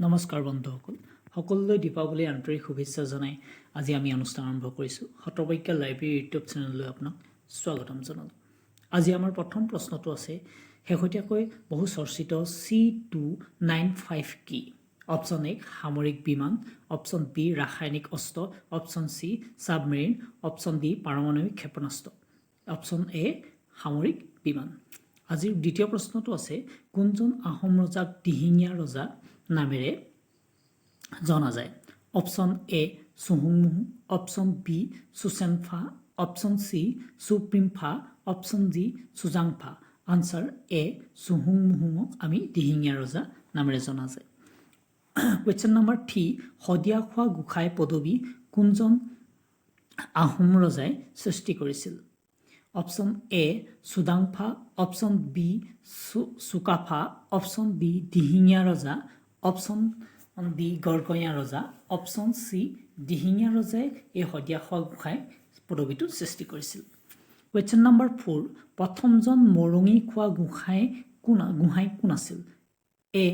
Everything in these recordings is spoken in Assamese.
নমস্কাৰ বন্ধুসকল সকলোলৈ দীপাৱলীৰ আন্তৰিক শুভেচ্ছা জনাই আজি আমি অনুষ্ঠান আৰম্ভ কৰিছোঁ শতপ্ৰজ্ঞা লাইব্ৰেৰী ইউটিউব চেনেললৈ আপোনাক স্বাগতম জনালোঁ আজি আমাৰ প্ৰথম প্ৰশ্নটো আছে শেহতীয়াকৈ বহু চৰ্চিত C295 কি অপচন এ সামৰিক বিমান অপচন বি ৰাসায়নিক অস্ত্ৰ অপচন সি সাবমেৰিন অপচন ডি পাৰমাণৱিক ক্ষেপণাস্ত্ৰ অপচন এ সামৰিক বিমান আজিৰ দ্বিতীয় প্ৰশ্নটো আছে কোনজন আহোম ৰজাক দিহিঙীয়া ৰজা নামেৰে জনা যায় অপচন এ সুহুংমুহু option B Suchenpha option C Supimpha option D Sujangpha answer A সুহুংমুহুক আমি দিহিঙীয়া ৰজা নামেৰে জনা যায় কোৱেশ্চন নম্বৰ 3 হদিয়াখোৱা গোসাই পদবী কোনজন আহোম ৰজাই সৃষ্টি কৰিছিল option A Sudangpha option B Sukaphaa option B দিহিঙীয়া ৰজা অপচন ডি গড়গঞা ৰজা অপচন সি দিহিঙীয়া ৰজাই এই হদিয়াখোৱা গোসাই পদবীটো সৃষ্টি কৰিছিল কোৱেশ্চন নম্বৰ 4 প্ৰথমজন মৰঙি খোৱা গোসাই কোন আছিল এ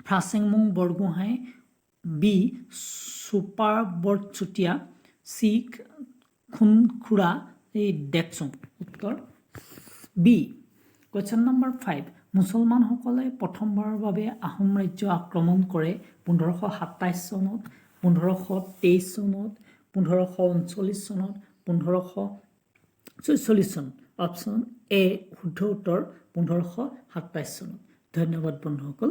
ফ্ৰাচেংমুং বৰগোহাঁই বি সুপাৰ বৰচুতীয়া সি খুনখুৰা এই ডেকচুং উত্তৰ বি কোৱেশ্চন নম্বৰ 5 মুছলমানসকলে প্ৰথমবাৰৰ বাবে আহোম ৰাজ্য আক্ৰমণ কৰে 1527 চনত 1523 চনত 1539 চনত 1544 চনত অপচন এ শুদ্ধ উত্তৰ 1527 চনত ধন্যবাদ বন্ধুসকল